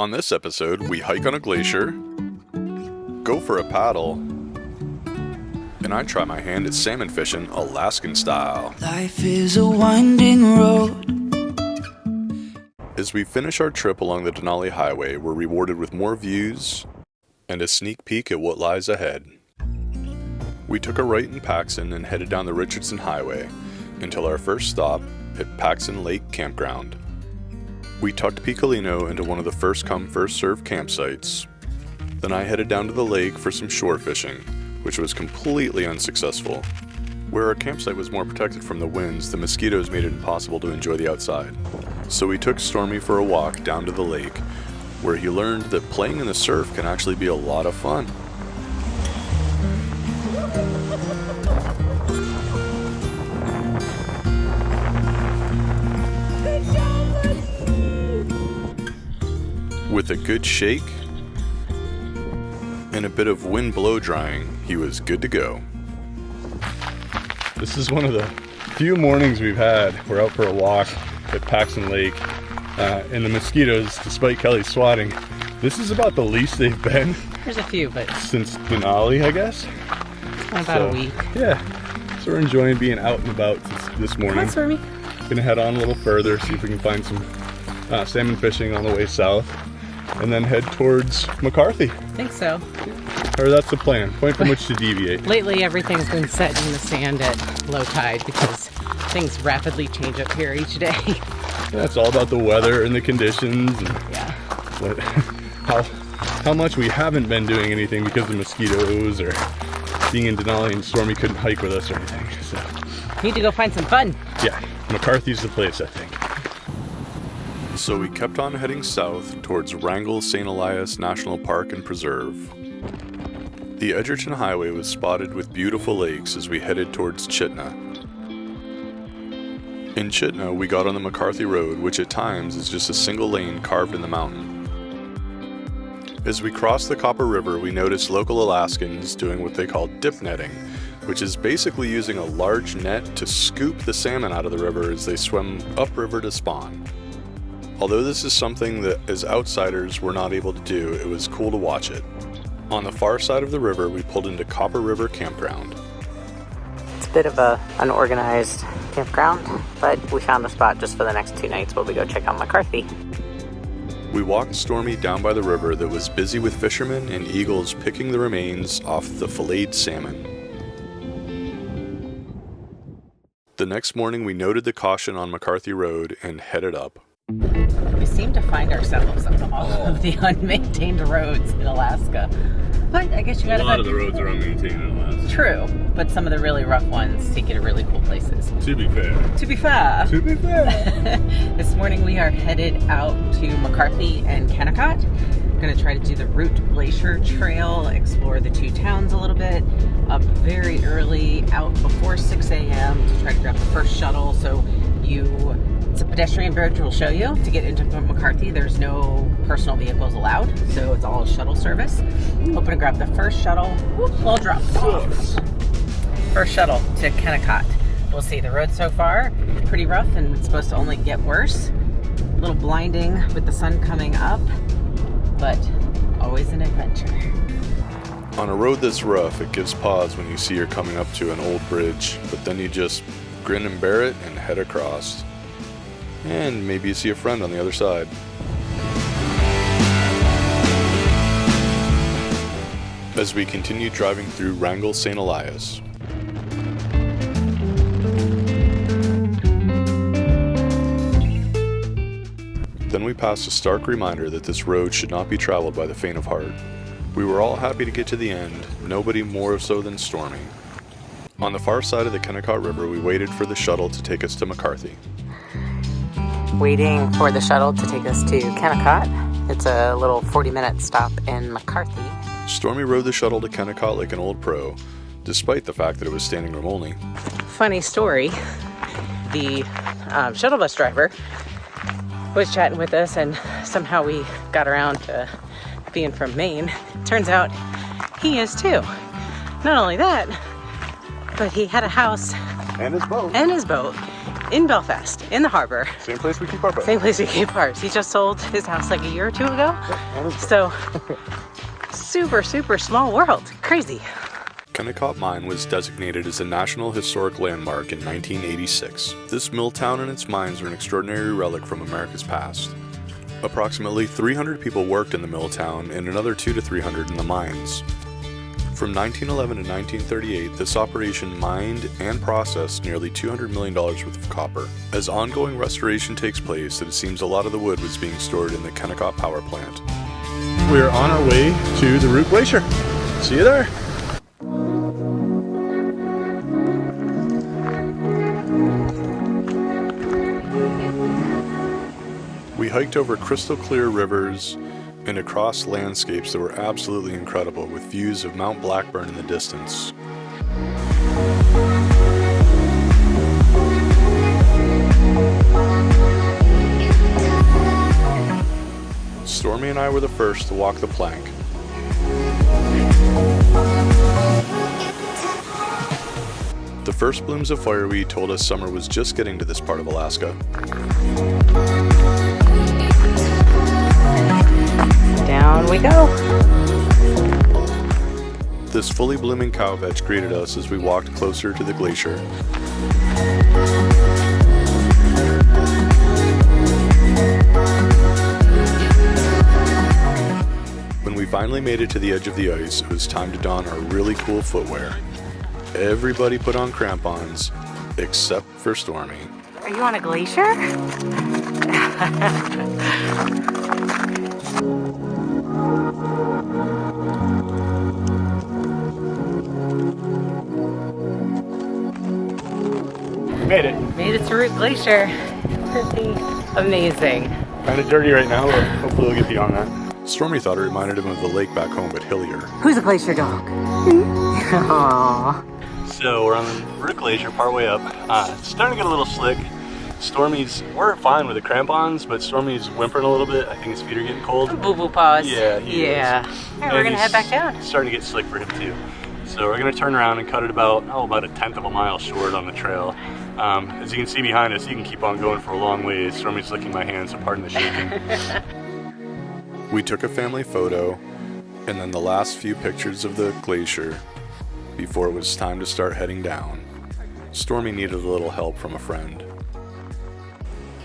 On this episode, we hike on a glacier, go for a paddle, and I try my hand at salmon fishing Alaskan style. Life is a winding road. As we finish our trip along the Denali Highway, we're rewarded with more views and a sneak peek at what lies ahead. We took a right in Paxson and headed down the Richardson Highway until our first stop at Paxson Lake Campground. We tucked Piccolino into one of the first come first served campsites. Then I headed down to the lake for some shore fishing, which was completely unsuccessful. Where our campsite was more protected from the winds, the mosquitoes made it impossible to enjoy the outside. So we took Stormy for a walk down to the lake, where he learned that playing in the surf can actually be a lot of fun. With a good shake and a bit of wind blow drying, he was good to go. This is one of the few mornings we've had. We're out for a walk at Paxson Lake, and the mosquitoes, despite Kelly's swatting, this is about the least they've been. There's a few, but since Denali, I guess. About a week. Yeah, so we're enjoying being out and about this morning. Come on, Stormy. Gonna head on a little further, see if we can find some salmon fishing on the way south, and then head towards McCarthy. I think so. Or that's the plan, point from which to deviate. Lately, everything's been set in the sand at low tide because things rapidly change up here each day. Yeah, it's all about the weather and the conditions and yeah. how much we haven't been doing anything because of mosquitoes or being in Denali and Stormy couldn't hike with us or anything. So Need to go find some fun. yeah, McCarthy's the place, I think. So we kept on heading south towards Wrangell-St. National Park and Preserve. The Richardson Highway was spotted with beautiful lakes as we headed towards Chitina. In Chitina, we got on the McCarthy Road, which at times is just a single lane carved in the mountain. As we crossed the Copper River, we noticed local Alaskans doing what they call dip netting, which is basically using a large net to scoop the salmon out of the river as they swim upriver to spawn. Although this is something that as outsiders we're not able to do, it was cool to watch it. On the far side of the river, we pulled into Copper River Campground. It's a bit of a unorganized campground, but we found a spot just for the next 2 nights while we go check out McCarthy. We walked Stormy down by the river that was busy with fishermen and eagles picking the remains off the filleted salmon. The next morning, we noted the caution on McCarthy Road and headed up. We seem to find ourselves on all of the unmaintained roads in Alaska. But I guess you gotta... A lot of the roads are unmaintained in Alaska. True, but some of the really rough ones take you to really cool places. To be fair. To be fair. To be fair. This morning we are headed out to McCarthy and Kennicott. We're going to try to do the Root Glacier trail, explore the 2 towns a little bit, up very early, out before 6 a.m. to try to grab the first shuttle. So it's a pedestrian bridge we'll show you. To get into McCarthy, there's no personal vehicles allowed, so it's all shuttle service. Hoping to grab the first shuttle. Whoop, we'll drop off. First shuttle to Kennicott. We'll see. The road so far, pretty rough, and it's supposed to only get worse. A little blinding with the sun coming up, but always an adventure. On a road this rough, it gives pause when you see you're coming up to an old bridge, but then you just grin and bear it and head across. And maybe you see a friend on the other side. As we continue driving through Wrangell-St. Then we passed a stark reminder that this road should not be traveled by the faint of heart. We were all happy to get to the end, nobody more so than Stormy. On the far side of the Kennicott River, we waited for the shuttle to take us to McCarthy. Waiting for the shuttle to take us to Kennicott. It's a little 40-minute stop in McCarthy. Stormy rode the shuttle to Kennicott like an old pro, despite the fact that it was standing room only. Funny story, the shuttle bus driver was chatting with us, and somehow we got around to being from Maine. Turns out he is too. Not only that, but he had a house And his boat. in Belfast, in the harbor. Same place we keep our boat. Same place we keep ours. He just sold his house like a year or two ago. So super, super small world. Crazy. Kennicott Mine was designated as a National Historic Landmark in 1986. This mill town and its mines are an extraordinary relic from America's past. Approximately 300 people worked in the mill town and another 200 to 300 in the mines. From 1911 to 1938, this operation mined and processed nearly $200 million worth of copper. As ongoing restoration takes place, it seems a lot of the wood was being stored in the Kennicott power plant. We're on our way to the Root Glacier. See you there. We hiked over crystal clear rivers and across landscapes that were absolutely incredible, with views of Mount Blackburn in the distance. Stormy and I were the first to walk the plank. The first blooms of fireweed told us summer was just getting to this part of Alaska. Down we go. This fully blooming cow vetch greeted us as we walked closer to the glacier. When we finally made it to the edge of the ice, it was time to don our really cool footwear. Everybody put on crampons, except for Stormy. Are you on a glacier? Made it. Made it to Root Glacier. Pretty amazing. Kind of dirty right now, but hopefully we'll get beyond that. Stormy thought it reminded him of the lake back home, but hillier. Who's a glacier dog? Aww. So we're on the Root Glacier, partway up. It's starting to get a little slick. We're fine with the crampons, but Stormy's whimpering a little bit. I think his feet are getting cold. Boo boo paws. Yeah, he is. Alright, we're gonna head back down. It's starting to get slick for him too. So we're gonna turn around and cut it about a 1/10 of a mile short on the trail. As you can see behind us, you can keep on going for a long ways. Stormy's licking my hand, so pardon the shaking. We took a family photo, and then the last few pictures of the glacier before it was time to start heading down. Stormy needed a little help from a friend.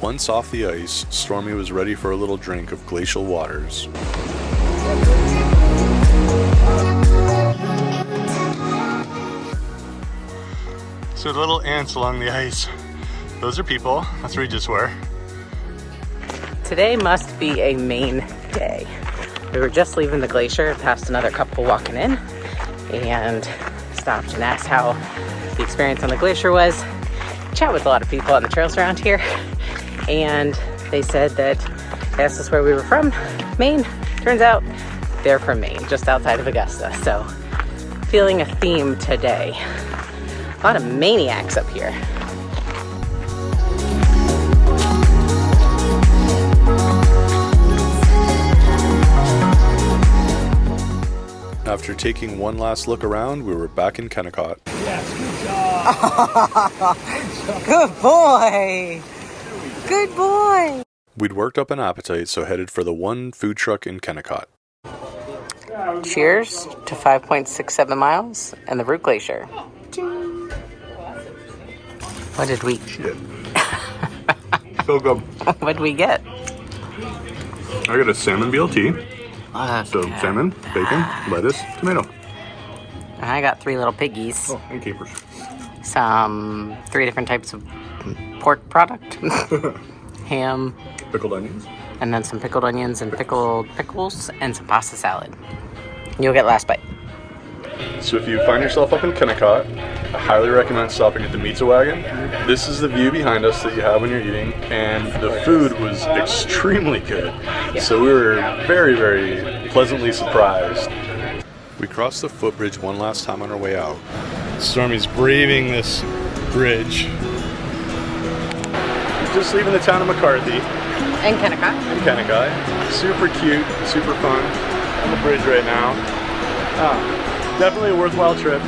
Once off the ice, Stormy was ready for a little drink of glacial waters. So the little ants along the ice, those are people. That's where we just were. Today must be a Maine day. We were just leaving the glacier, passed another couple walking in, and stopped and asked how the experience on the glacier was. Chat with a lot of people on the trails around here, and they said that they asked us where we were from, Maine. Turns out they're from Maine, just outside of Augusta. So feeling a theme today. A lot of maniacs up here. After taking one last look around, we were back in Kennicott. Good boy. Good boy. We'd worked up an appetite, so headed for the one food truck in Kennicott. Cheers to 5.67 miles and the Root Glacier. What did we? Shit. So good. What did we get? I got a salmon BLT. So Okay. salmon, bacon, lettuce, tomato. I got 3 little piggies. Oh, and capers. Some 3 different types of pork product. Ham. Pickled onions. And then some pickled onions and pickled pickles and some pasta salad. You'll get last bite. So if you find yourself up in Kennicott, I highly recommend stopping at the Pizza Wagon. This is the view behind us that you have when you're eating, and the food was extremely good. So we were very, very pleasantly surprised. We crossed the footbridge one last time on our way out. Stormy's braving this bridge. Just leaving the town of McCarthy And Kennicott. in Kennicott. Super cute, super fun. On the bridge right now. Definitely a worthwhile trip.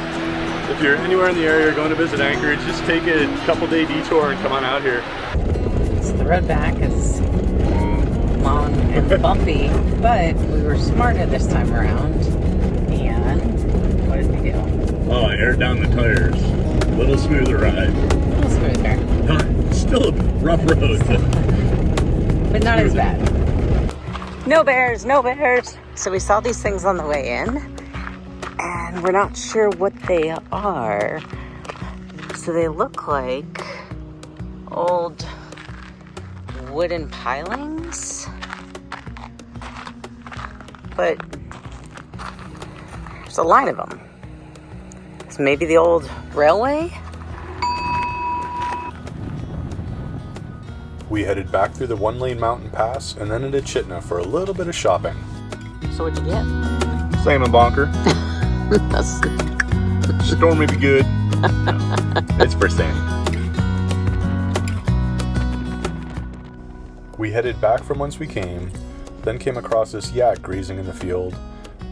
If you're anywhere in the area going to visit Anchorage, just take a couple day detour and come on out here. So the road back is long and bumpy, but we were smarter this time around. And what did we do? Oh, I aired down the tires. A little smoother ride. A little smoother. Still a rough road. But not as bad. No bears, no bears. So we saw these things on the way in, and we're not sure what they are. So they look like old wooden pilings, but there's a line of them. So maybe the old railway? We headed back through the one-lane mountain pass and then into Chitina for a little bit of shopping. So what'd you get? Salmon bonker. That's Storm may be good. It's for Sam. We headed back from whence we came, then came across this yak grazing in the field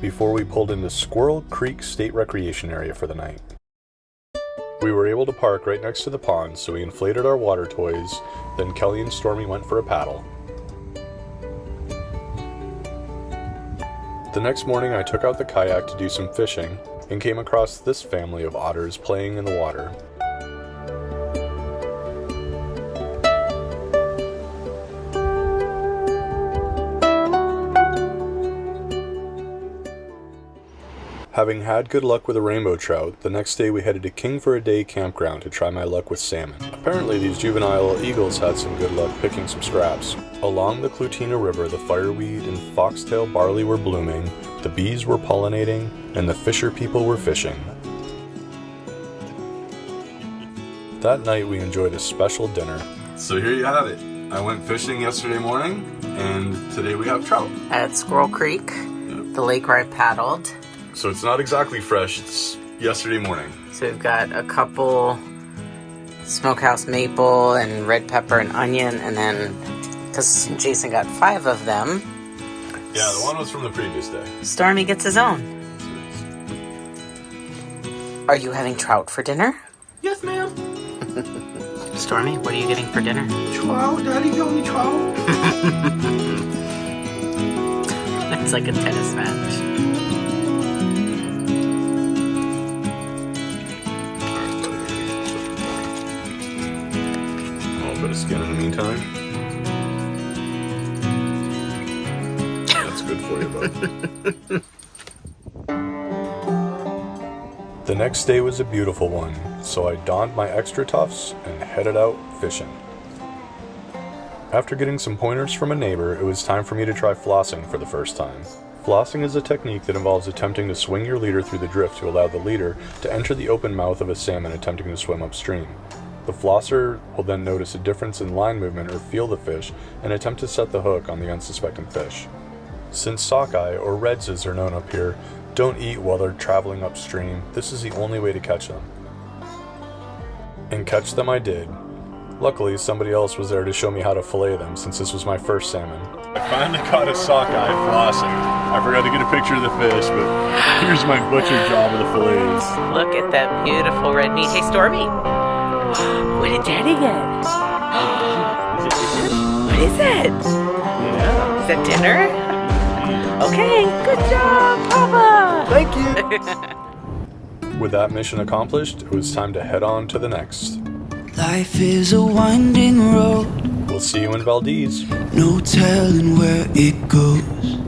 before we pulled into Squirrel Creek State Recreation Area for the night. We were able to park right next to the pond, so we inflated our water toys, then Kelly and Stormy went for a paddle. The next morning I took out the kayak to do some fishing and came across this family of otters playing in the water. Having had good luck with a rainbow trout, the next day we headed to King for a Day Campground to try my luck with salmon. Apparently these juvenile eagles had some good luck picking some scraps. Along the Klutina River, the fireweed and foxtail barley were blooming, the bees were pollinating, and the fisher people were fishing. That night we enjoyed a special dinner. So here you have it. I went fishing yesterday morning, and today we have trout. at Squirrel Creek, the lake where I paddled. So it's not exactly fresh, it's yesterday morning. So we've got a couple smokehouse maple and red pepper and onion, and then, because Jason got 5 of them, Yeah, the one was from the previous day. Stormy gets his own. Are you having trout for dinner? Yes, ma'am. Stormy, what are you getting for dinner? Trout, Daddy got me trout. It's like a tennis match. A little bit of skin in the meantime. That's good for you, bud. The next day was a beautiful one, so I donned my extra tufts and headed out fishing. After getting some pointers from a neighbor, it was time for me to try flossing for the first time. Flossing is a technique that involves attempting to swing your leader through the drift to allow the leader to enter the open mouth of a salmon attempting to swim upstream. The flosser will then notice a difference in line movement or feel the fish and attempt to set the hook on the unsuspecting fish. Since sockeye or reds as they're known up here don't eat while they're traveling upstream, this is the only way to catch them. And catch them I did. Luckily, somebody else was there to show me how to fillet them since this was my first salmon. I finally caught a sockeye flossing. I forgot to get a picture of the fish, but here's my butcher job of the fillets. Look at that beautiful red meat. Hey, Stormy, what did Daddy get? What is it? Yeah. Is that dinner? Okay, good job, Papa! Thank you. With that mission accomplished, it was time to head on to the next. Life is a winding road, We'll see you in Valdez. no telling where it goes.